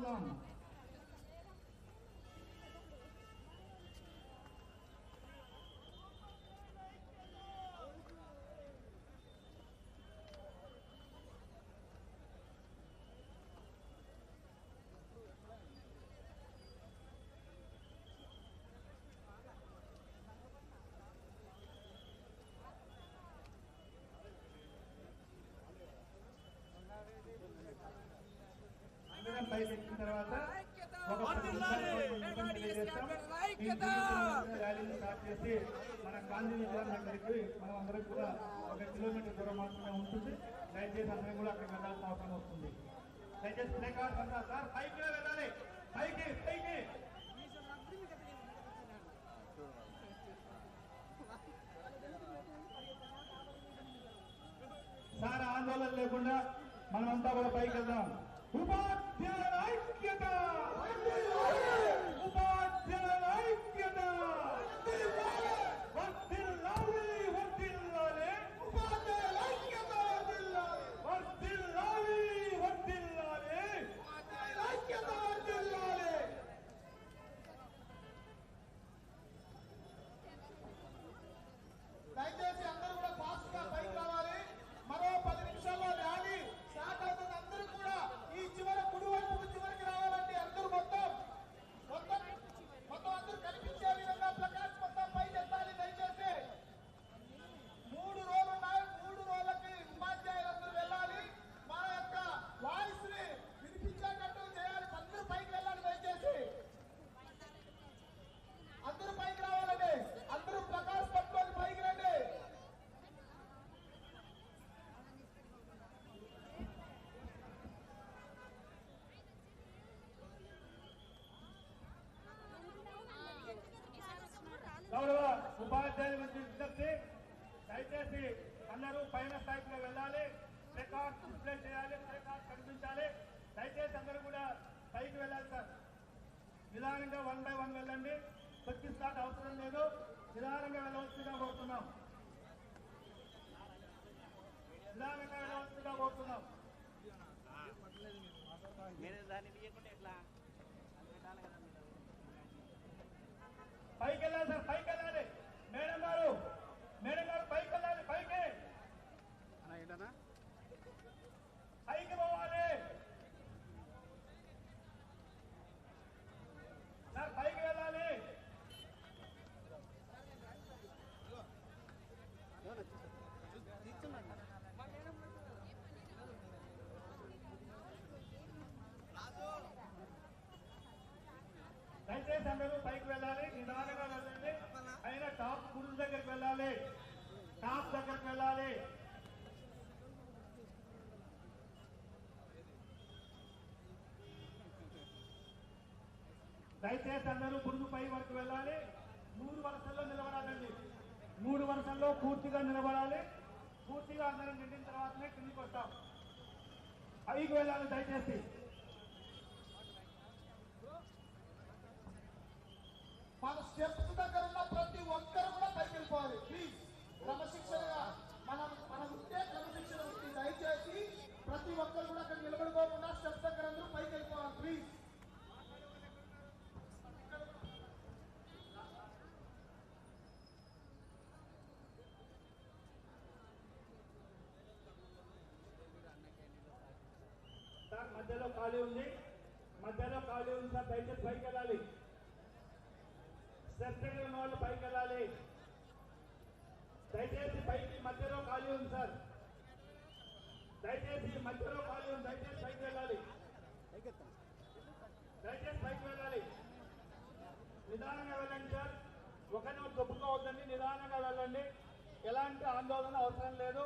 కోరుతున్నాం. అందరం పైకి ఎక్కిన తర్వాత ర్యాలీని స్టార్ట్ చేసి మన గాంధీ విగ్రహం దగ్గరికి మనం అందరం కూడా 1 కిలోమీటర్ దూరం మాత్రమే ఉంటుంది. దయచేసి అందరం కూడా అక్కడికి వెళ్ళాల్సిన అవసరం వస్తుంది. దయచేసి ప్లే కార్డ్స్ అంతా సార్ పైకి వెళ్ళాలి, పైకి పైకి. సార్ ఆందోళన లేకుండా మనమంతా కూడా పైకి వెళ్దాం. ఉపాధ్యాయుల ఐక్యత, ఉపాధ్యాయుల ఐక్యత, వర్ధిల్లాలి వర్ధిల్లాలి, ఉపాధ్యాయుల ఐక్యత వర్ధిల్లాలి వర్ధిల్లాలి, ఉపాధ్యాయుల ఐక్యత వర్ధిల్లాలి. దయచేసి అందరూ కూడా ఫాస్ట్ గా పైకి రావాలి. మరో 10 నిమిషాల్లో ర్యాలీ స్టార్ట్ అవుతుంది. అందరూ కూడా ఈ చివరి కుడి వైపు చివరికి రావాలండి. అందరూ మొత్తం అందరూ కనిపించే విధంగా ప్లకార్డ్స్ మొత్తం పైకి ఎత్తాలి. దయచేసి 3 రోజులు ఉన్నాయి. 3 రోజులకి ఉపాధ్యాయులందరూ వెళ్ళాలి. మా యొక్క వాయిస్ ని వినిపించేటట్టు చేయాలి. అందరూ పైకి వెళ్ళాలి. దయచేసి అందరూ పైకి రావాలండి. అందరూ ప్లకార్డ్స్ పట్టుకొని పైకి రండి. గౌరవ ఉపాధ్యాయుల నుంచి విజ్ఞప్తి, దయచేసి అందరూ పైన స్థాయిలో వెళ్ళాలి. రికార్డ్ డిస్ప్లే చేయాలి, రికార్డ్ కనిపించాలి. దయచేసి అందరూ కూడా పైకి వెళ్ళాలి సార్. నిదానంగా 1 by 1 వెళ్ళండి. కొద్ది స్టార్ట్ అవసరం లేదు. నిదానంగా వెళ్ళవలసిందిగా కోరుతున్నాం. నిదానంగా వెళ్ళవలసిందిగా కోరుతున్నాం. పైకి వెళ్ళాలి సార్, పైకి వెళ్ళాలి. మేడం గారు పైకి వెళ్ళాలి. పైకి పైకి పోవాలి సార్, పైకి వెళ్ళాలి. దయచేసి అందరూ పైకి వెళ్ళాలి. నిదానంగా వెళ్ళండి. పైన టాప్ గురువు దగ్గరికి వెళ్ళాలి. టాప్ దగ్గరికి వెళ్ళాలి. దయచేసి అందరూ గురువు పై వరకు వెళ్ళాలి. 3 వరుసల్లో నిలబడాలండి. 3 వరుసల్లో పూర్తిగా నిలబడాలి. పూర్తిగా అందరం నిండిన తర్వాతనే కిందికి వస్తాం. పైకి వెళ్ళాలి. దయచేసి మన స్టెప్స్ దగ్గర ఉన్న ప్రతి ఒక్కరు కూడా పైకి వెళ్ళిపోవాలి. ప్లీజ్ క్రమశిక్షణగా మనం ఉంటే క్రమశిక్షణ ఉంది. దయచేసి ప్రతి ఒక్కరు కూడా అక్కడ నిలబడుకోకుండా స్టెప్స్ దగ్గర అందరూ పైకి వెళ్ళిపోవాలి. ప్లీజ్ సార్ మధ్యలో ఖాళీ ఉంది సార్. దయచేసి పైకి వెళ్ళాలి. స్టెప్ దగ్గర ఉన్న వాళ్ళు పైకి వెళ్ళాలి. దయచేసి పైకి మధ్యలో ఖాళీ ఉంది సార్. దయచేసి మధ్యలో ఖాళీ ఉంది. దయచేసి పైకి వెళ్ళాలి. దయచేసి పైకి వెళ్ళాలి. నిదానంగా వెళ్ళండి సార్. ఒకరిని తప్పుకోవద్దండి. నిదానంగా వెళ్ళండి. ఎలాంటి ఆందోళన అవసరం లేదు.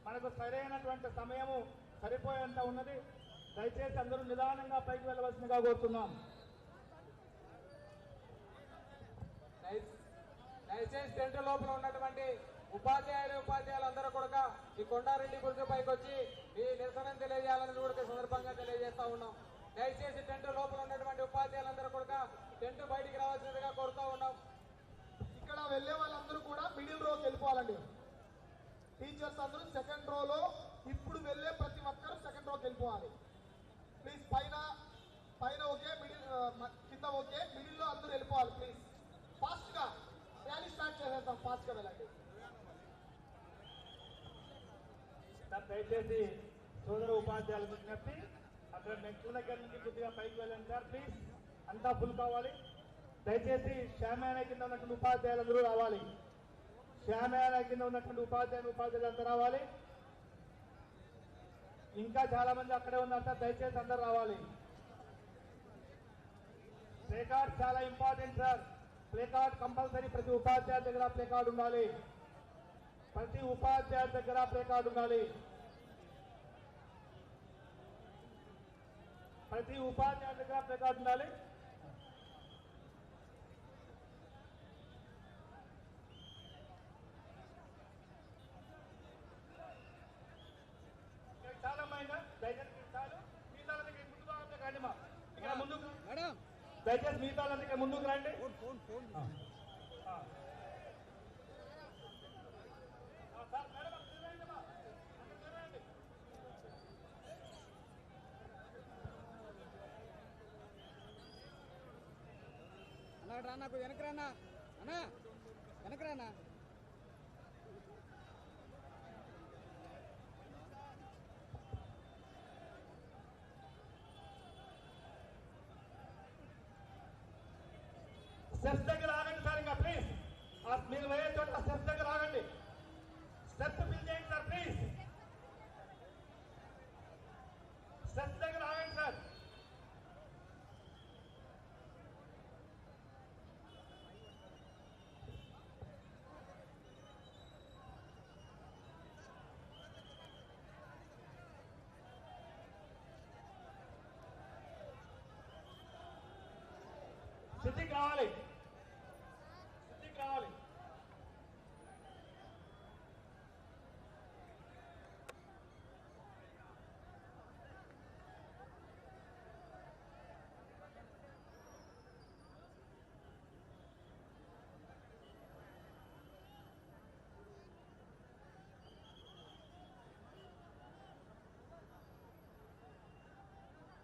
మనకు సరైనటువంటి సమయము సరిపోయేంత ఉన్నది. దయచేసి అందరూ నిదానంగా పైకి వెళ్ళవలసిందిగా కోరుతున్నాం. దయచేసి టెంట్ లోపల ఉన్నటువంటి ఉపాధ్యాయులందరూ కూడా ఈ కొండారెడ్డి గురించి పైకి వచ్చి ఈ నిరసన తెలియజేయాలని కూడా సందర్భంగా తెలియజేస్తా ఉన్నాం. దయచేసి టెంట్ లోపల ఉన్నటువంటి ఉపాధ్యాయులందరూ కూడా టెంట్ బయటికి రావాల్సిందిగా కోరుతా ఉన్నాం. ఇక్కడ వెళ్లే వాళ్ళందరూ కూడా మిడిల్ రోకి వెళ్ళిపోవాలండి. టీచర్స్ అందరూ సెకండ్ రోలో, ఇప్పుడు వెళ్లే ప్రతి ఒక్కరు సెకండ్ రోకి వెళ్ళిపోవాలి. ప్లీజ్ పైన పైన ఓకే, మిడిల్ కింద ఓకే, మిడిల్ లో అందరూ వెళ్ళిపోవాలి ప్లీజ్. ఫాస్ట్ గా ర్యాలీ స్టార్ట్ చేసేద్దాం, ఫాస్ట్ గా వెళ్ళండి. దయచేసి సోదర ఉపాధ్యాయుల విజ్ఞప్తి, అక్కడ మెట్ల దగ్గర నుంచి కొద్దిగా పైకి వెళ్ళండి సార్ ప్లీజ్. అంతా ఫుల్ కావాలి. దయచేసి శ్యామయాన కింద ఉన్నటువంటి ఉపాధ్యాయులందరూ రావాలి. శ్యామయాన కింద ఉన్నటువంటి ఉపాధ్యాయులు అంతా రావాలి. ఇంకా చాలా మంది అక్కడే ఉన్నారు సార్, దయచేసి అందరు రావాలి. ప్లే కార్డ్ చాలా important sir. Play card compulsory ప్రతి ఉపాధ్యాయుల దగ్గర ప్లే కార్డు ఉండాలి. ప్రతి ఉపాధ్యాయుల దగ్గర ప్లే కార్డు ఉండాలి. ప్రతి ఉపాధ్యాయుల దగ్గర ప్లే కార్డు ఉండాలి. చాలా మైనా దయచేసి చాలు. మిగతాలకి ముందుకు రండి మా ఇక్కడ ముందుకు దయచేసి మిగతాలకి ముందుకు రండి. అన్నా రా, నాకు వెనకరానా అన్నా, వెనకరానా. స్టెప్స్ దగ్గర ఆగండి సార్. ఇంకా ప్లీజ్ మీరు వేరే చోట స్టెప్స్ దగ్గర ఆగండి. స్టెప్స్ ఫిల్ చేయండి సార్ ప్లీజ్. స్టెప్స్ దగ్గర ఆగండి సార్. సిద్ధికి రావాలి, సిద్ధికి రావాలి.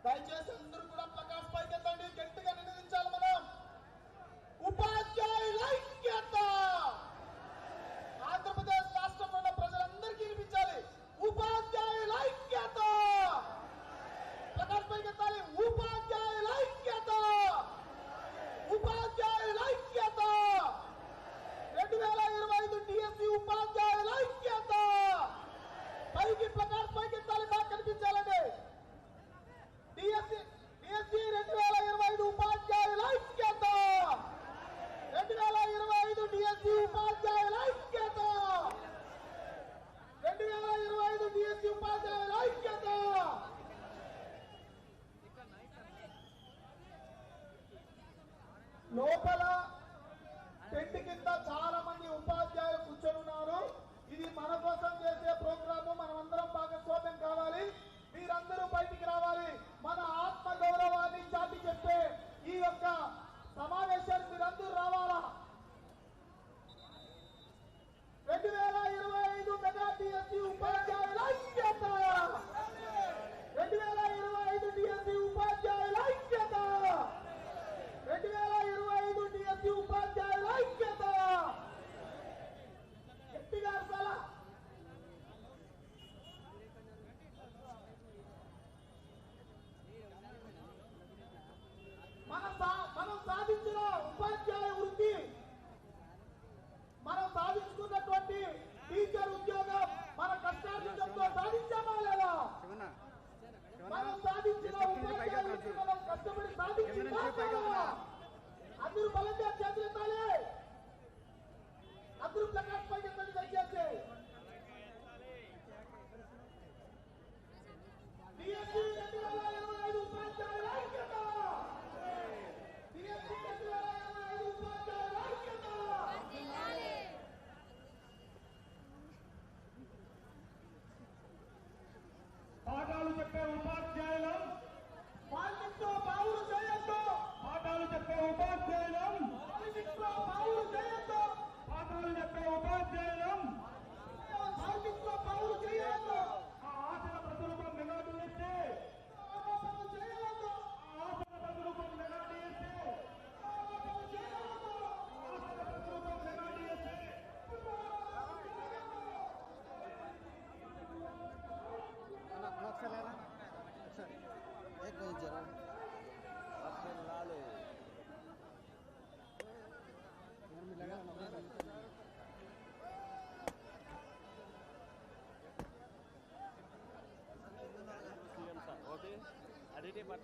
దయచేసి అందరూ కూడా ప్లకార్డ్స్ పైకి ఎత్తండి, గట్టిగా నినదించాలి మనం. ఉపాధ్యాయుల ఐక్యత! ఆంధ్రప్రదేశ్ రాష్ట్రంలో ఉన్న ప్రజలందరికీ వినిపించాలి. ఉపాధ్యాయుల ఐక్యత! ప్లకార్డ్స్ పైకి ఎత్తాలి. ఉపాధ్యాయుల ఐక్యత! ఉపాధ్యాయుల ఐక్యత! 2025 డిఎస్సి ఉపాధ్యాయుల ఐక్యత! పైకి ప్లకార్డ్స్ పైకి ఎత్తాలి, బాగా కనిపించాలండి. డిఎస్సి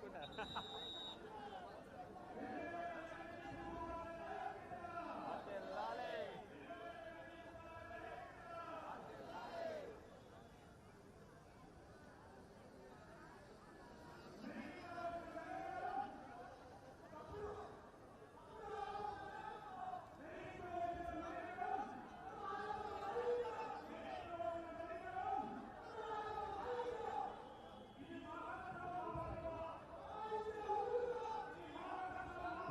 పెట్టుకుంటా